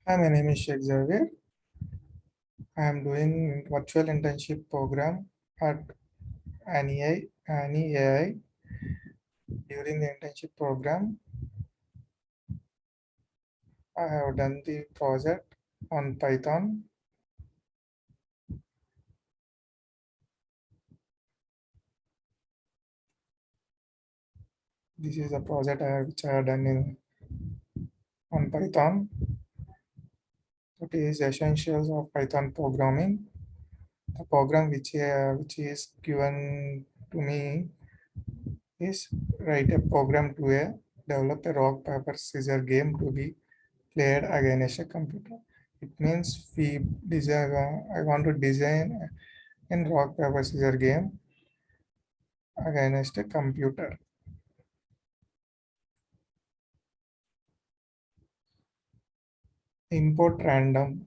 Hi, my name is Sheikh Xavier. I am doing virtual internship program at ANI. During the internship program, I have done the project on Python. This is a project which I have done on Python. It is essentials of Python programming. The program which is given to me is write a program to develop a rock paper scissor game to be played against a computer. It means I want to design in rock paper scissor game against a computer. Import random.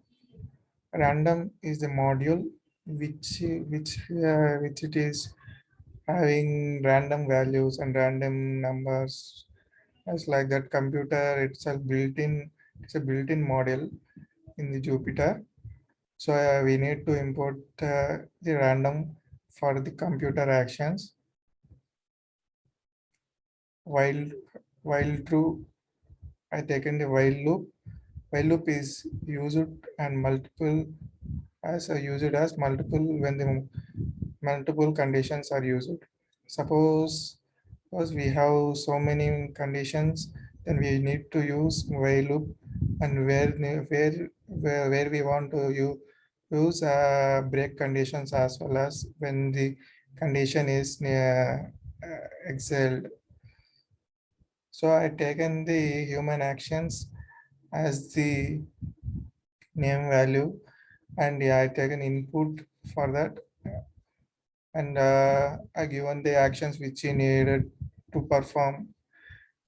Random is the module which it is having random values and random numbers. As like that computer itself it's a built-in model in the Jupyter. So we need to import the random for the computer actions. While while true, I taken the while loop. While loop is used and multiple as used as multiple when the multiple conditions are used. Suppose because we have so many conditions, then we need to use while loop, and where we want to use break conditions as well as when the condition is excelled. So I taken the human actions as the name value, and yeah, I taken input for that, and I given the actions which he needed to perform.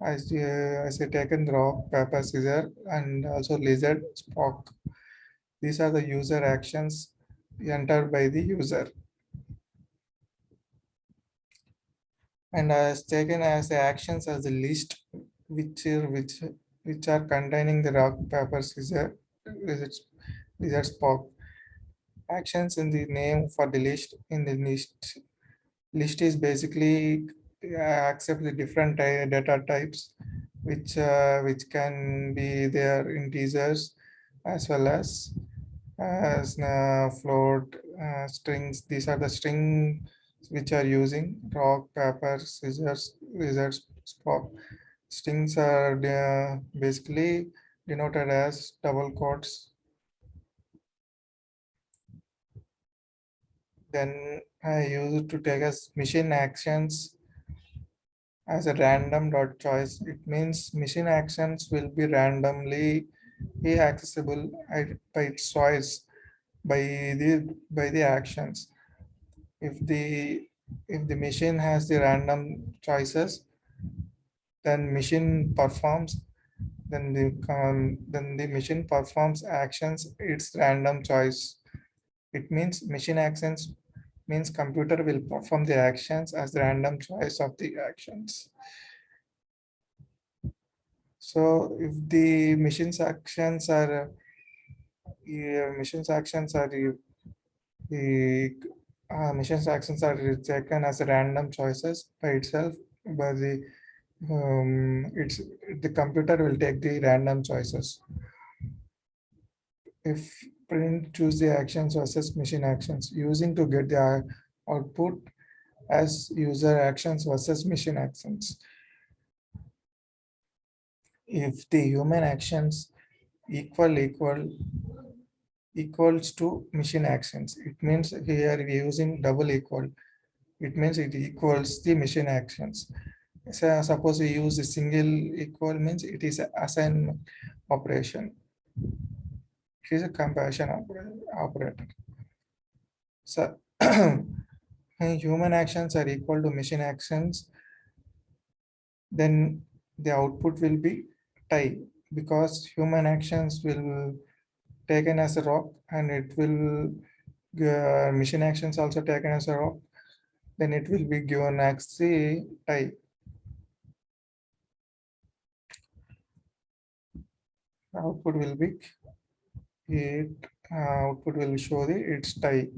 As I taken rock, paper, scissor, and also lizard, spock. These are the user actions entered by the user, and as taken as the actions as the list, which are containing the rock, paper, scissor, lizard, lizard, spock. Actions in the name for the list in the list is basically accept the different data types which can be their integers as well as float strings. These are the string which are using rock, paper, scissors, lizards, spock. Strings are basically denoted as double quotes. Then I use it to take as machine actions as a random dot choice. It means machine actions will be randomly accessible by its choice by the actions. If the machine has the random choices, then machine performs then the machine performs actions its random choice. It means machine actions means computer will perform the actions as the random choice of the actions. So if the machine's actions are the machine's actions are taken as random choices by itself, by it's the computer will take the random choices. If print choose the actions versus machine actions using to get the output as user actions versus machine actions. If the human actions equal equals to machine actions, it means here we are using double equal. It means it equals the machine actions. So suppose we use a single equal means it is an assignment operation. It is a comparison operator. So human actions are equal to machine actions, then the output will be tie, because human actions will taken as a rock and it will machine actions also taken as a rock, then it will be given as the tie. Output will be it output will show the its type.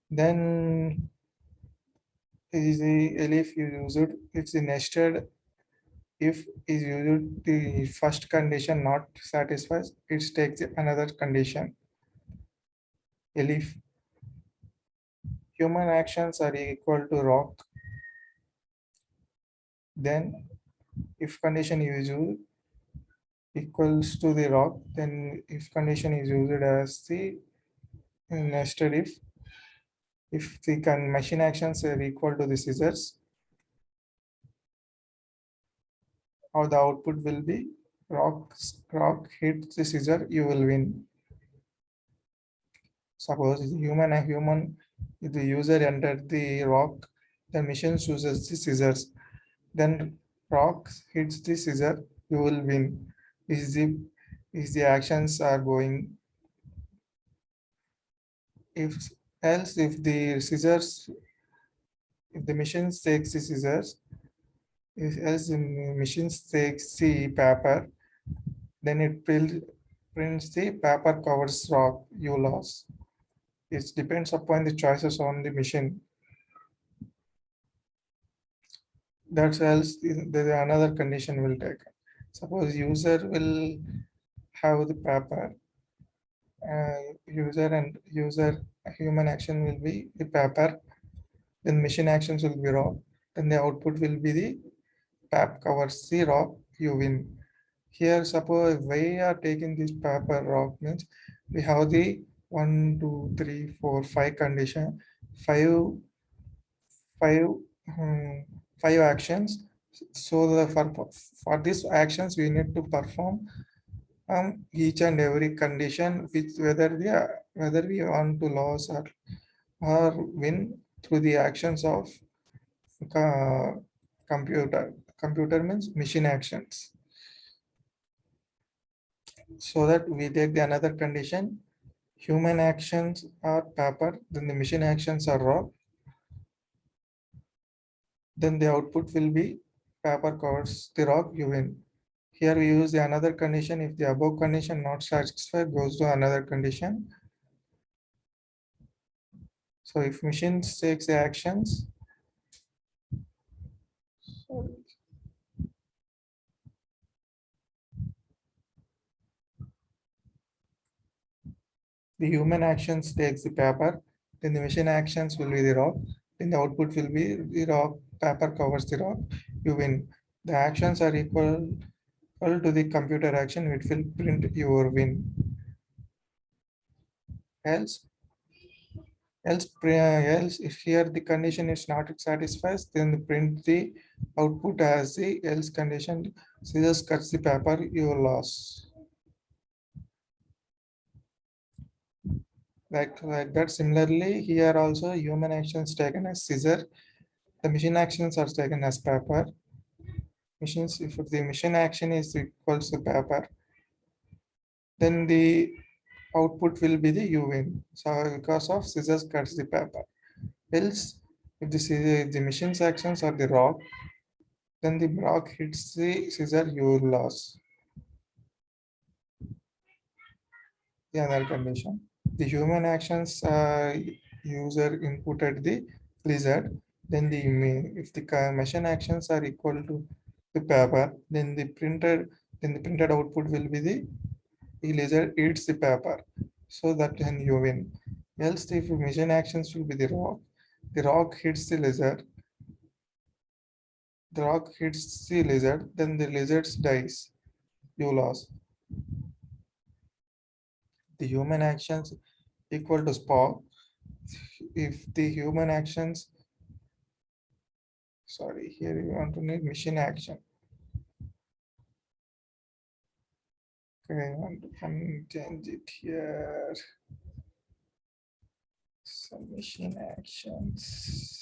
Then is the elif you use it. It's the nested if is used the first condition not satisfies, it takes another condition. Elif human actions are equal to rock, then if condition is used equals to the rock, then if condition is used as the nested if the machine actions are equal to the scissors, or the output will be rock hit the scissor, you will win. Suppose if the user entered the rock, the machine chooses the scissors. Then rock hits the scissor, you will win. Is the is the actions are going. If else, if the scissors, if the machine takes the scissors, if else the machine takes the paper, then it prints the paper covers rock, you lost. It depends upon the choices on the machine. That's else there another condition will take. Suppose user will have the paper, user human action will be the paper, then machine actions will be rock, then the output will be the pap covers the rock, you win. Here suppose we are taking this paper rock means we have the 1, 2, 3, 4, 5 condition, five five um, five actions. So for these actions we need to perform each and every condition which whether we want to lose or win through the actions of uh, computer. Computer means machine actions. So that we take the another condition, human actions are paper, then the machine actions are rock, then the output will be paper covers the rock, you win. Here we use the another condition. If the above condition not satisfied, goes to another condition. So if machine takes the actions, the human actions takes the paper, then the machine actions will be the rock, then the output will be the rock, paper covers the rock, you win. The actions are equal to the computer action, it will print your win. Else, else if here the condition is not satisfies, then print the output as the else condition. Scissors cuts the paper, you loss. Like that. Similarly, here also human actions taken as scissor. The machine actions are taken as paper. Machines, if the machine action is equals to paper, then the output will be the you win. So because of scissors cuts the paper. Else, if the machine's actions are the rock, then the rock hits the scissor, you loss. The other condition. The human actions user inputted the lizard, then if the machine actions are equal to the paper, then the printed output will be the lizard eats the paper. So that then you win. Else if machine actions will be the rock hits the lizard, then the lizard dies, you lost. The human actions equal to Spock. If the human actions, sorry, here you want to need machine action. Okay, I want to change it here. Some machine actions.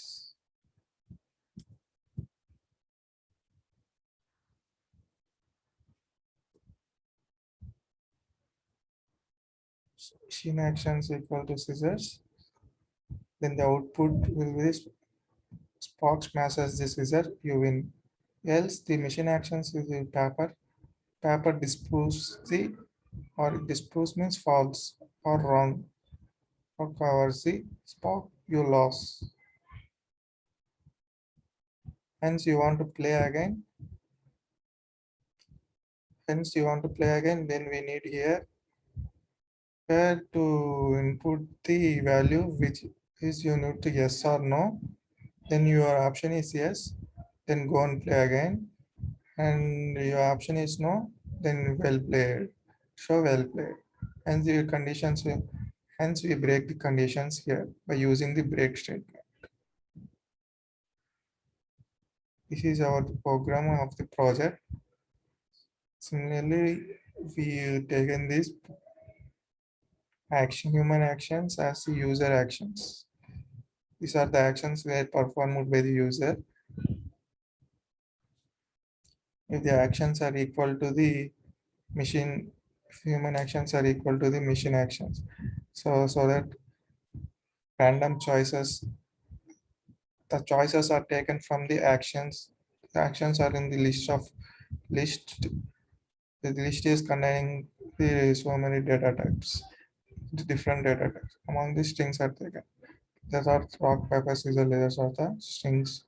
So machine actions equal to scissors. Then the output will be this Spock smashes the scissor, you win. Else the machine actions is the paper. Paper disposes the or disproves means false or wrong, or covers the spot you lost. Hence you want to play again. Hence you want to play again, then we need here where to input the value which is you need to yes or no. Then your option is yes, then go and play again. And your option is no, then well played. Show well played. Hence the conditions hence we break the conditions here by using the break statement. This is our program of the project. Similarly, we taken these human actions as the user actions. These are the actions were performed by the user. If the actions are equal to the machine, if human actions are equal to the machine actions. So that random choices, the choices are taken from the actions. The actions are in the list. The list is containing the so many data types, the different data types. Among these strings are taken. These are rock, paper, scissors, layers are the strings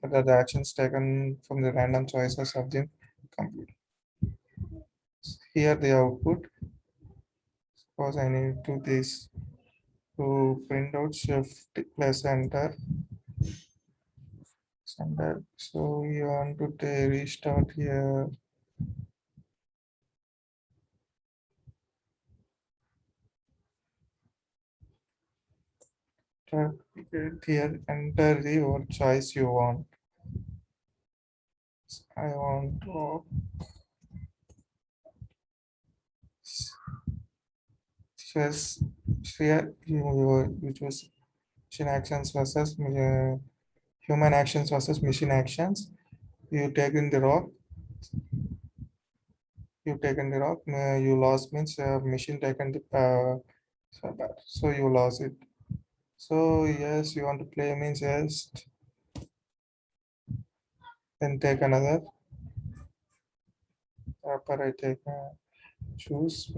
that are the actions taken from the random choices of the computer. Here the output. Suppose I need to this to print out shift plus enter. Enter. So you want to restart here. Here enter the word choice you want. I want to choose here you choose machine actions versus human actions versus machine actions. You take in the rock. You taken the rock. You lost means machine taken the so you lost it. So yes, you want to play means yes. Then take another paper. I take choose.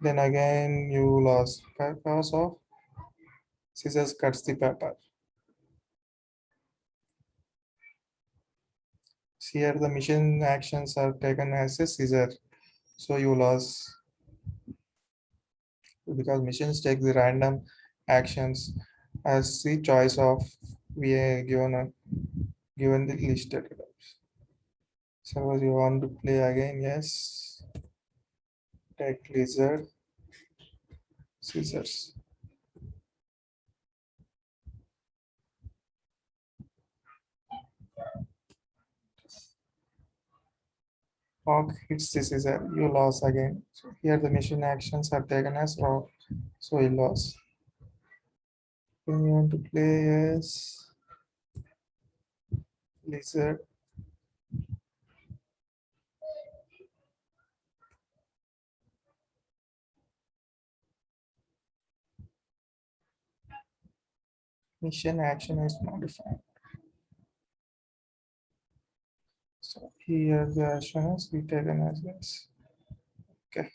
Then again you lost because of scissors cuts the paper. Here the machine actions are taken as a scissor. So you lost because machines take the random actions as the choice of we are given the listed. Suppose you want to play again, yes. Take lizard, scissors. Rock hits the scissor, you lose again. So here the machine actions are taken as rock, so you lose. When you want to play as lizard, mission action is modified. So here the action is be taken as this. Okay.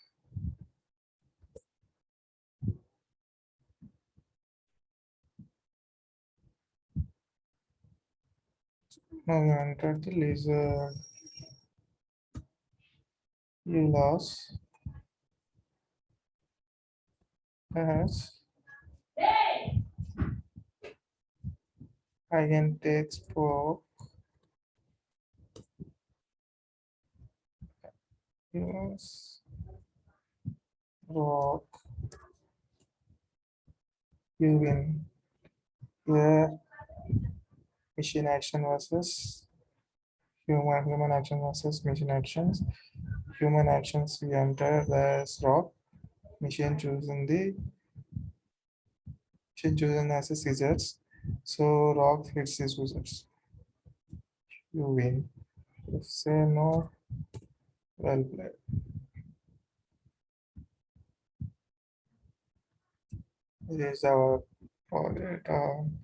Now you enter the lizard. You lost as I can take spoke. Yes. Rock. You win. Here machine action versus human action versus machine actions. Human actions we enter as rock. Machine choosing the machine chosen as a scissors. So rock hits the scissors. You win. If say no, well played. This is our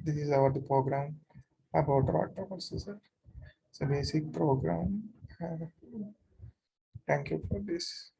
this is our the program about rock paper scissors. It's a basic program. Thank you for this.